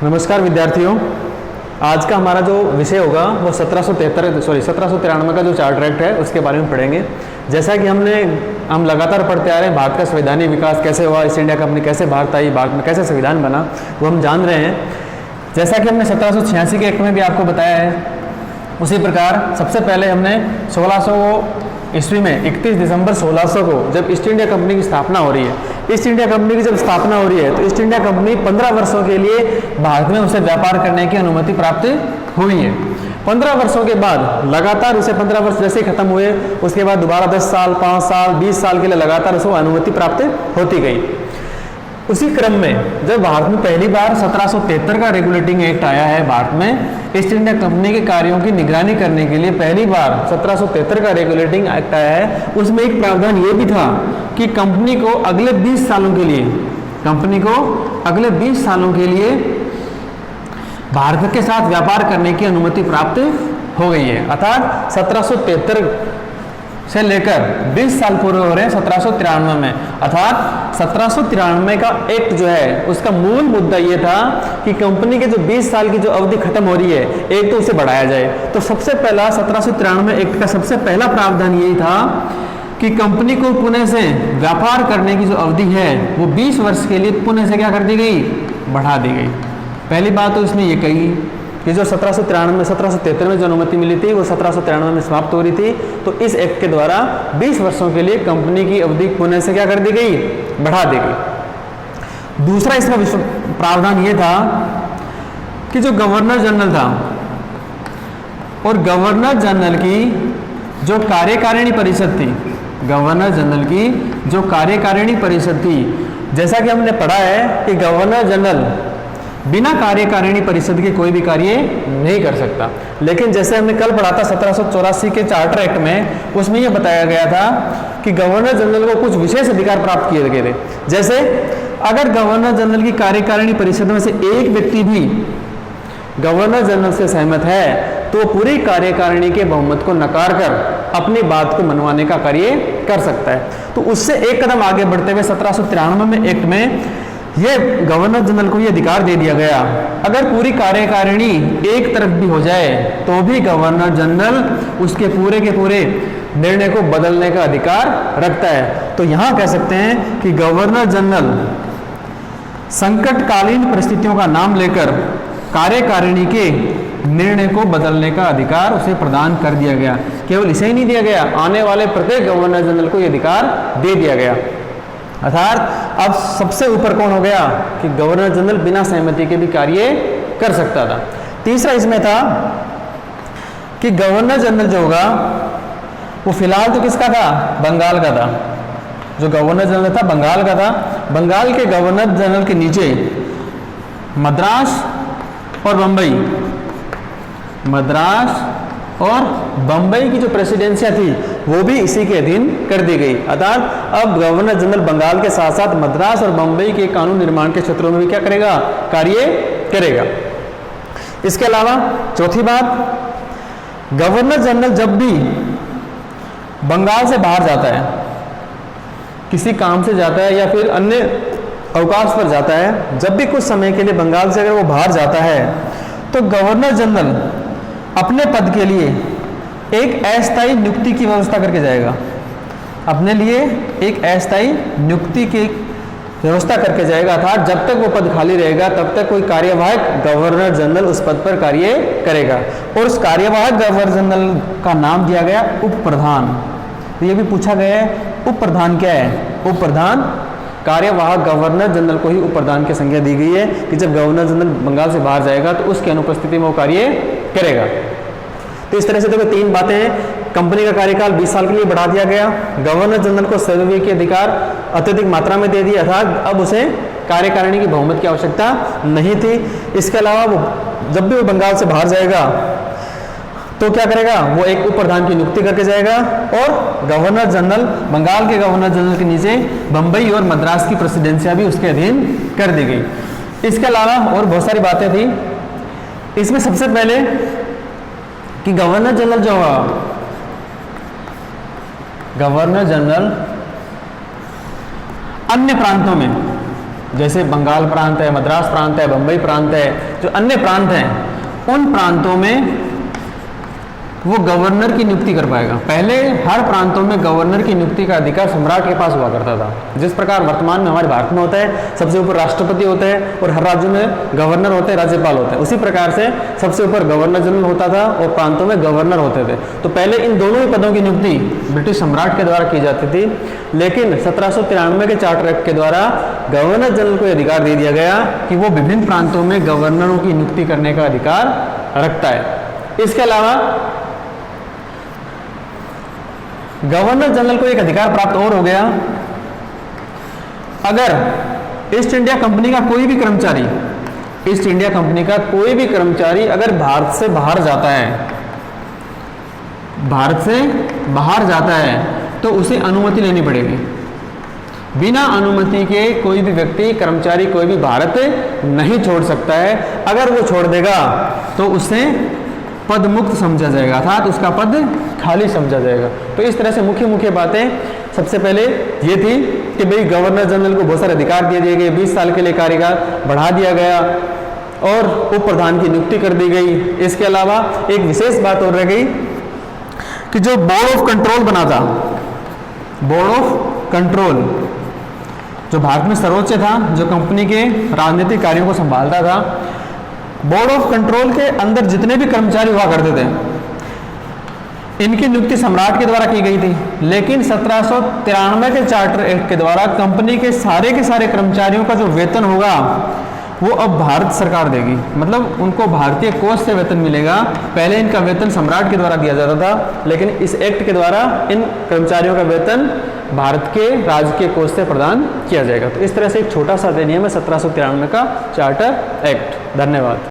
नमस्कार विद्यार्थियों। आज का हमारा जो विषय होगा वो 1793 का जो चार्टर एक्ट है उसके बारे में पढ़ेंगे। जैसा कि हम लगातार पढ़ते आ रहे हैं, भारत का संवैधानिक विकास कैसे हुआ, ईस्ट इंडिया कंपनी कैसे भारत आई, भारत में कैसे संविधान बना, वो हम जान रहे हैं। जैसा कि हमने 1786 के एक्ट में भी आपको बताया है, उसी प्रकार सबसे पहले हमने 1600 ईस्वी में 31 दिसंबर 1600 को जब ईस्ट इंडिया कंपनी की स्थापना हो रही है, ईस्ट इंडिया कंपनी की जब स्थापना हो रही है तो ईस्ट इंडिया कंपनी 15 वर्षों के लिए भारत में उसे व्यापार करने की अनुमति प्राप्त हुई है। 15 वर्षों के बाद लगातार उसे 15 वर्ष जैसे ही खत्म हुए उसके बाद दोबारा 10 साल, 5 साल, 20 साल के लिए लगातार उसे अनुमति प्राप्त होती गई। उसी क्रम में जब भारत में पहली बार 1773 का रेगुलेटिंग एक्ट आया है, भारत में ईस्ट इंडिया कंपनी के कार्यों की निगरानी करने के लिए पहली बार 1773 का रेगुलेटिंग एक्ट आया है। उसमें एक प्रावधान ये भी था कि कंपनी को अगले 20 सालों के लिए भारत के साथ व्यापार करने की अनुमति प्राप्त हो गई है। अर्थात 1773 से लेकर 20 साल पूरे हो रहे हैं 1793 में। अर्थात 1793 का एक्ट जो है उसका मूल मुद्दा ये था कि कंपनी के जो 20 साल की जो अवधि खत्म हो रही है, एक तो उसे बढ़ाया जाए। तो सबसे पहला 1793 एक्ट का सबसे पहला प्रावधान यही था कि कंपनी को पुणे से व्यापार करने की जो अवधि है वो 20 वर्ष के लिए पुणे से क्या कर दी गई, बढ़ा दी गई। पहली बात तो इसमें ये कही कि जो 1773 में जो अनुमति मिली थी वो 1793 में समाप्त हो रही थी। तो इस एक्ट के द्वारा 20 वर्षों के लिए कंपनी की अवधि पुणे से क्या कर दी गई, बढ़ा दी गई। दूसरा इसमें प्रावधान ये था कि जो गवर्नर जनरल था और गवर्नर जनरल की जो कार्यकारिणी परिषद थी, गवर्नर जनरल की जो कार्यकारिणी परिषद थी, जैसा कि हमने पढ़ा है कि गवर्नर जनरल बिना कार्यकारिणी परिषद के कोई भी कार्य नहीं कर सकता। लेकिन जैसे हमने कल पढ़ा था 1784 के चार्टर एक्ट में, उसमें यह बताया गया था कि गवर्नर जनरल को कुछ विशेष अधिकार प्राप्त किए गए थे। जैसे अगर गवर्नर जनरल की कार्यकारिणी परिषद में से एक व्यक्ति भी गवर्नर जनरल से सहमत है तो पूरी कार्यकारिणी के बहुमत को नकार कर अपनी बात को मनवाने का कार्य कर सकता है। तो उससे एक कदम आगे बढ़ते हुए 1793 में एक्ट में ये गवर्नर जनरल को ये अधिकार दे दिया गया, अगर पूरी कार्यकारिणी एक तरफ भी हो जाए तो भी गवर्नर जनरल उसके पूरे के पूरे निर्णय को बदलने का अधिकार रखता है। तो यहां कह सकते हैं कि गवर्नर जनरल संकटकालीन परिस्थितियों का नाम लेकर कार्यकारिणी के निर्णय को बदलने का अधिकार उसे प्रदान कर दिया गया। केवल इसे ही नहीं दिया गया, आने वाले प्रत्येक गवर्नर जनरल को यह अधिकार दे दिया गया। अर्थात अब सबसे ऊपर कौन हो गया कि गवर्नर जनरल बिना सहमति के भी कार्य कर सकता था। तीसरा इसमें था कि गवर्नर जनरल जो होगा वो फिलहाल तो किसका था, बंगाल का था। जो गवर्नर जनरल था बंगाल का था। बंगाल के गवर्नर जनरल के नीचे मद्रास और बंबई की जो प्रेसिडेंसियां थी वो भी इसी के अधीन कर दी गई। अर्थात अब गवर्नर जनरल बंगाल के साथ साथ मद्रास और बंबई के कानून निर्माण के क्षेत्रों में भी क्या करेगा, कार्य करेगा। इसके अलावा चौथी बात, गवर्नर जनरल जब भी बंगाल से बाहर जाता है, किसी काम से जाता है या फिर अन्य अवकाश पर जाता है, जब भी कुछ समय के लिए बंगाल से अगर वो बाहर जाता है तो गवर्नर जनरल अपने पद के लिए एक अस्थायी नियुक्ति की व्यवस्था करके जाएगा। अपने लिए एक अस्थायी नियुक्ति की व्यवस्था करके जाएगा। अर्थात जब तक वो पद खाली रहेगा तब तक कोई कार्यवाहक गवर्नर जनरल उस पद पर कार्य करेगा। और उस कार्यवाहक गवर्नर जनरल का नाम दिया गया उप प्रधान। ये भी पूछा गया है उप प्रधान क्या है। उप प्रधान कार्यवाहक गवर्नर जनरल को ही उप प्रधान की संज्ञा दी गई है कि जब गवर्नर जनरल बंगाल से बाहर जाएगा तो उसकी अनुपस्थिति में वो कार्य करेगा। तो इस तरह से देखो तीन बातें हैं। कंपनी का कार्यकाल 20 साल के लिए बढ़ा दिया गया, गवर्नर जनरल को सर्वे के अधिकार अत्यधिक मात्रा में दे दिए, अर्थात अब उसे कार्यकारिणी की बहुमत की आवश्यकता नहीं थी। इसके अलावा वो जब भी वो बंगाल से बाहर जाएगा तो क्या करेगा, वो एक उप प्रधान की नियुक्ति करके जाएगा और गवर्नर जनरल, बंगाल के गवर्नर जनरल के नीचे बंबई और मद्रास की प्रेसिडेंसियां भी उसके अधीन कर दी गई। इसके अलावा और बहुत सारी बातें थी। इसमें सबसे पहले कि गवर्नर जनरल जो हुआ, गवर्नर जनरल अन्य प्रांतों में जैसे बंगाल प्रांत है, मद्रास प्रांत है, बम्बई प्रांत है, जो अन्य प्रांत हैं, उन प्रांतों में वो गवर्नर की नियुक्ति कर पाएगा। पहले हर प्रांतों में गवर्नर की नियुक्ति का अधिकार सम्राट के पास हुआ करता था। जिस प्रकार वर्तमान में हमारे भारत में होता है, सबसे ऊपर राष्ट्रपति होते हैं और हर राज्य में गवर्नर होते हैं, राज्यपाल होते हैं, उसी प्रकार से सबसे ऊपर गवर्नर जनरल होता था और प्रांतों में गवर्नर होते थे। तो पहले इन दोनों ही पदों की नियुक्ति ब्रिटिश सम्राट के द्वारा की जाती थी, लेकिन 1793 के चार्टर एक्ट के द्वारा गवर्नर जनरल को अधिकार दे दिया गया कि वो विभिन्न प्रांतों में गवर्नरों की नियुक्ति करने का अधिकार रखता है। इसके अलावा गवर्नर जनरल को एक अधिकार प्राप्त और हो गया, अगर ईस्ट इंडिया कंपनी का कोई भी कर्मचारी, ईस्ट इंडिया कंपनी का कोई भी कर्मचारी अगर भारत से बाहर जाता है, भारत से बाहर जाता है, तो उसे अनुमति लेनी पड़ेगी। बिना अनुमति के कोई भी व्यक्ति, कर्मचारी कोई भी भारत नहीं छोड़ सकता है। अगर वो छोड़ देगा तो उसे पद मुक्त समझा जाएगा, अर्थात उसका पद खाली समझा जाएगा। तो इस तरह से मुख्य बातें सबसे पहले ये थी कि भाई गवर्नर जनरल को बहुत सारे अधिकार दे दिए गए, 20 साल के लिए कार्यकाल बढ़ा दिया गया और उप प्रधान की नियुक्ति कर दी गई। इसके अलावा एक विशेष बात और रह गई कि जो बोर्ड ऑफ कंट्रोल बना था, बोर्ड ऑफ कंट्रोल जो भारत में सर्वोच्च था, जो कंपनी के राजनीतिक कार्यों को संभालता था, बोर्ड ऑफ कंट्रोल के अंदर जितने भी कर्मचारी हुआ करते थे, इनकी नियुक्ति सम्राट के द्वारा की गई थी। लेकिन 1793 के चार्टर एक्ट के द्वारा कंपनी के सारे कर्मचारियों का जो वेतन होगा वो अब भारत सरकार देगी, मतलब उनको भारतीय कोष से वेतन मिलेगा। पहले इनका वेतन सम्राट के द्वारा दिया जाता था, लेकिन इस एक्ट के द्वारा इन कर्मचारियों का वेतन भारत के राजकीय कोष से प्रदान किया जाएगा। तो इस तरह से एक छोटा सा अधिनियम है 1793 का चार्टर एक्ट। धन्यवाद।